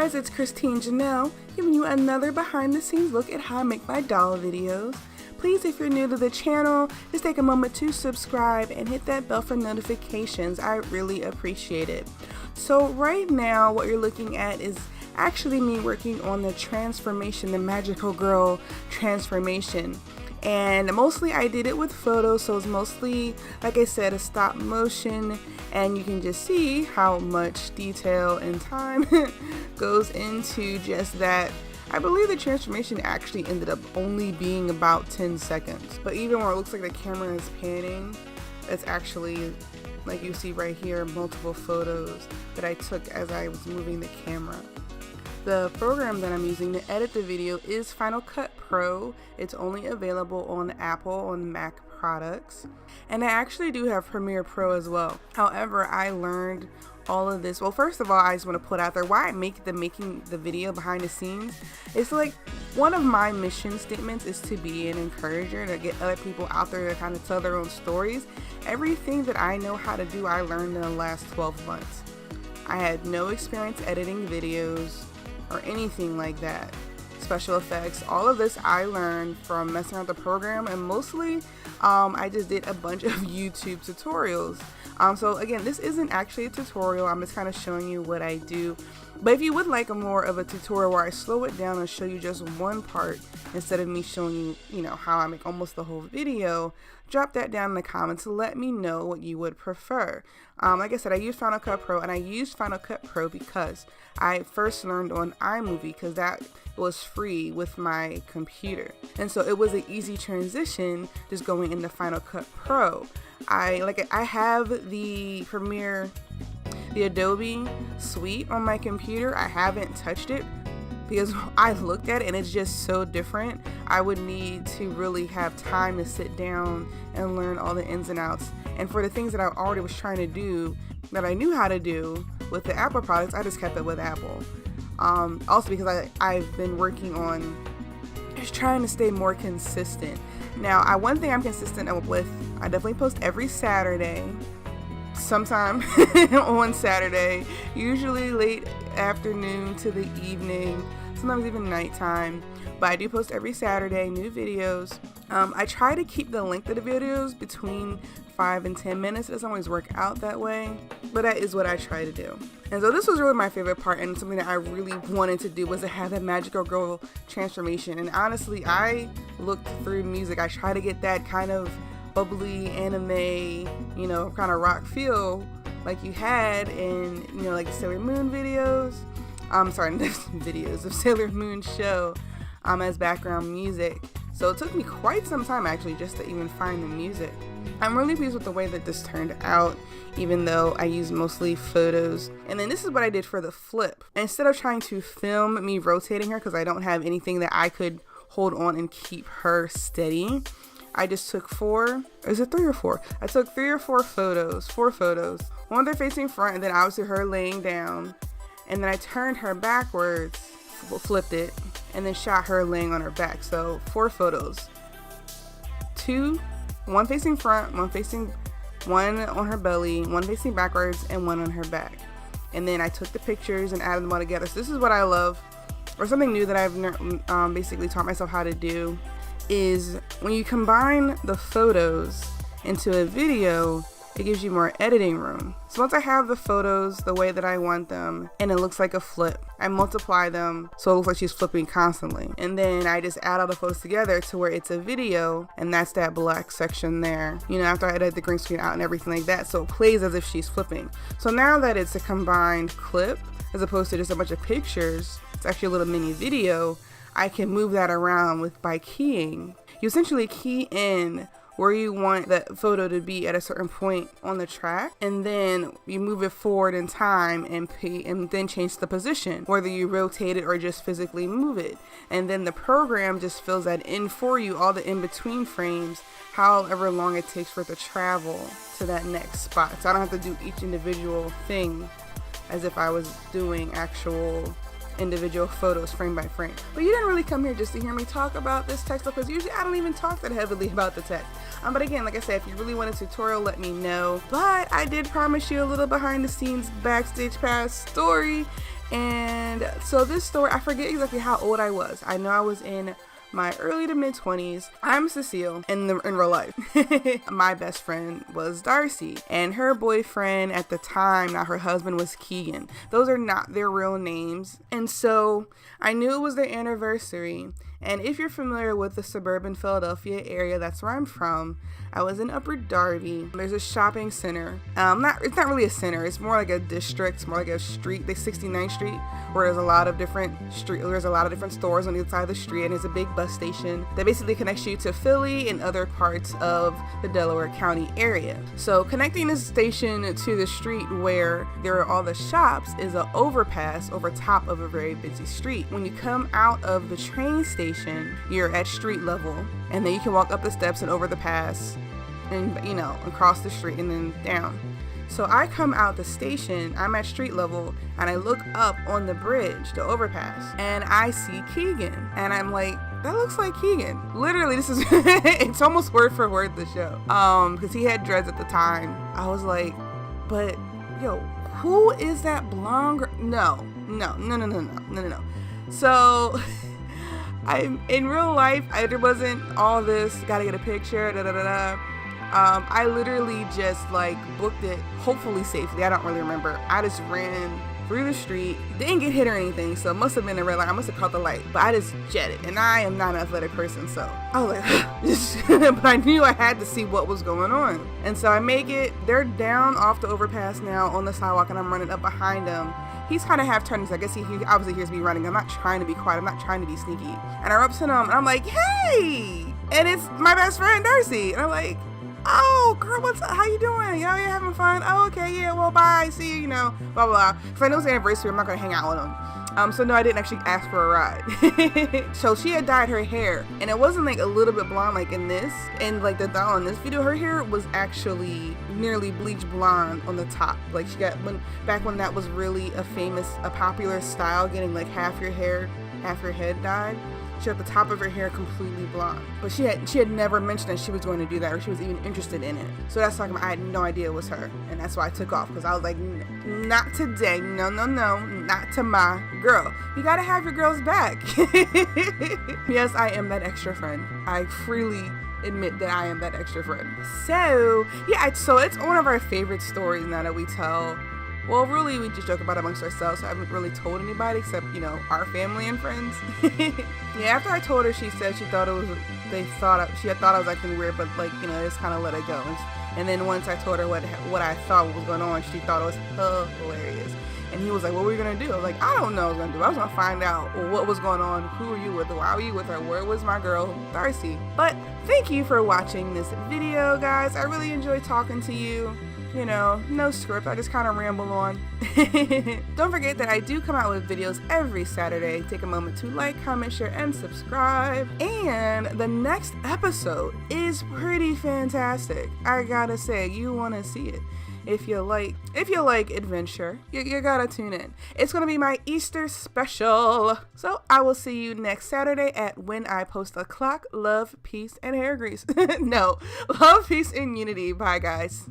guys, it's Christine Janelle giving you another behind the scenes look at how I make my doll videos. Please, if you're new to the channel, just take a moment to subscribe and hit that bell for notifications. I really appreciate it. So right now what you're looking at is actually me working on the transformation, the magical girl transformation. And mostly I did it with photos, so it's mostly, like I said, a stop motion, and you can just see how much detail and time goes into just that. I believe the transformation actually ended up only being about 10 seconds, but even where it looks like the camera is panning, it's actually, like you see right here, multiple photos that I took as I was moving the camera. The program that I'm using to edit the video is Final Cut Pro. It's only available on Apple, on Mac products. And I actually do have Premiere Pro as well. However, I learned all of this. Well, first of all, I just want to put out there why I making the video behind the scenes. It's like one of my mission statements is to be an encourager, to get other people out there to kind of tell their own stories. Everything that I know how to do, I learned in the last 12 months. I had no experience editing videos or anything like that. Special effects, all of this I learned from messing around with the program, and mostly I just did a bunch of YouTube tutorials. So again, this isn't actually a tutorial, I'm just kind of showing you what I do. But if you would like more of a tutorial where I slow it down and show you just one part instead of me showing you, how I make almost the whole video, drop that down in the comments to let me know what you would prefer. Like I said, I use Final Cut Pro, and I used Final Cut Pro because I first learned on iMovie, because that was free with my computer. And so it was an easy transition just going into Final Cut Pro. I have the Premiere, the Adobe suite on my computer. I haven't touched it because I looked at it and it's just so different. I would need to really have time to sit down and learn all the ins and outs. And for the things that I already was trying to do that I knew how to do with the Apple products, I just kept it with Apple. Also because I've been working on just trying to stay more consistent. Now, one thing I'm consistent with, I definitely post every Saturday, sometime on Saturday, usually late afternoon to the evening, sometimes even nighttime, but I do post every Saturday new videos. I try to keep the length of the videos between 5 and 10 minutes. It doesn't always work out that way, but that is what I try to do. And so this was really my favorite part, and something that I really wanted to do was to have that magical girl transformation. And honestly, I looked through music. I try to get that kind of bubbly anime, kind of rock feel like you had in, like the Sailor Moon videos. Videos of Sailor Moon show as background music. So it took me quite some time actually just to even find the music. I'm really pleased with the way that this turned out, even though I used mostly photos. And then this is what I did for the flip. Instead of trying to film me rotating her, because I don't have anything that I could hold on and keep her steady, I just took 4, is it 3 or 4? I took 3 or 4 photos, 4 photos. One they're facing front, and then obviously her laying down. And then I turned her backwards, flipped it, and then shot her laying on her back. So 4 photos. 2, one facing front, one on her belly, one facing backwards, and one on her back. And then I took the pictures and added them all together. So this is what I love, or something new that I've basically taught myself how to do, is when you combine the photos into a video, it gives you more editing room. So once I have the photos the way that I want them, and it looks like a flip, I multiply them so it looks like she's flipping constantly. And then I just add all the photos together to where it's a video, and that's that black section there, after I edit the green screen out and everything like that, so it plays as if she's flipping. So now that it's a combined clip, as opposed to just a bunch of pictures, it's actually a little mini video, I can move that around by keying. You essentially key in where you want that photo to be at a certain point on the track, and then you move it forward in time and then change the position, whether you rotate it or just physically move it. And then the program just fills that in for you, all the in-between frames, however long it takes for it to travel to that next spot. So I don't have to do each individual thing as if I was doing actual individual photos frame by frame. But you didn't really come here just to hear me talk about this tech stuff, because usually I don't even talk that heavily about the tech. But again, like I said, if you really want a tutorial, let me know. But I did promise you a little behind the scenes backstage pass story, And so this story, I forget exactly how old I was. I know I was in my early to mid 20s. I'm Cecile in real life. My best friend was Darcy, and her boyfriend at the time, not her husband, was Keegan. Those are not their real names. And so I knew it was their anniversary. And if you're familiar with the suburban Philadelphia area, that's where I'm from. I was in Upper Darby. There's a shopping center. It's not really a center. It's more like a district. It's more like a street. There's 69th Street, where there's a lot of different stores on the other side of the street, and there's a big bus station that basically connects you to Philly and other parts of the Delaware County area. So connecting this station to the street where there are all the shops is an overpass over top of a very busy street. When you come out of the train station, you're at street level, and then you can walk up the steps and over the pass and across the street and then down. So I come out the station, I'm at street level, and I look up on the bridge, the overpass, and I see Keegan, and I'm like, that looks like Keegan. Literally, this is it's almost word for word the show, because he had dreads at the time. I was like, but yo, who is that blonde girl? No. So in real life, there wasn't all this gotta get a picture, I literally just booked it, hopefully safely. I don't really remember. I just ran through the street, didn't get hit or anything, so it must have been a red light. I must have caught the light, but I just jetted, and I am not an athletic person, so I was like, but I knew I had to see what was going on. And so I make it. They're down off the overpass now on the sidewalk, and I'm running up behind them. He's kind of half turning, so I guess he obviously hears me running. I'm not trying to be quiet. I'm not trying to be sneaky. And I run up to him, and I'm like, hey! And it's my best friend, Darcy. And I'm like, oh, girl, what's up? How you doing? Yo, you having fun? Oh, okay, yeah, well, bye. See you, blah, blah, blah. If I know it's the anniversary, I'm not going to hang out with him. So no, I didn't actually ask for a ride. So she had dyed her hair, and it wasn't a little bit blonde like in this. And the doll in this video, her hair was actually nearly bleach blonde on the top. She got, back when that was really a popular style, getting half your hair, half your head dyed. She had the top of her hair completely blonde, but she had never mentioned that she was going to do that, or she was even interested in it. So that's I had no idea it was her, and that's why I took off, because I was like, not today, no, not to my girl. You gotta have your girls back. Yes, I am that extra friend. I freely admit that I am that extra friend. So yeah, so it's one of our favorite stories now that we tell. Well, really, we just joke about it amongst ourselves, so I haven't really told anybody except, our family and friends. Yeah, after I told her, she said she thought I was acting weird, but just kind of let it go. And then once I told her what I thought was going on, she thought it was hilarious. And he was like, what were you going to do? I was like, I don't know what I was going to do. I was going to find out what was going on. Who were you with? Why were you with her? Where was my girl, Darcy? But thank you for watching this video, guys. I really enjoyed talking to you. No script, I just kind of ramble on. Don't forget that I do come out with videos every Saturday. Take a moment to like, comment, share, and subscribe. And the next episode is pretty fantastic. I gotta say, you want to see it. If you like adventure, you gotta tune in. It's gonna be my Easter special. So I will see you next Saturday at When I Post a Clock. Love, peace, and hair grease. No, love, peace, and unity. Bye, guys.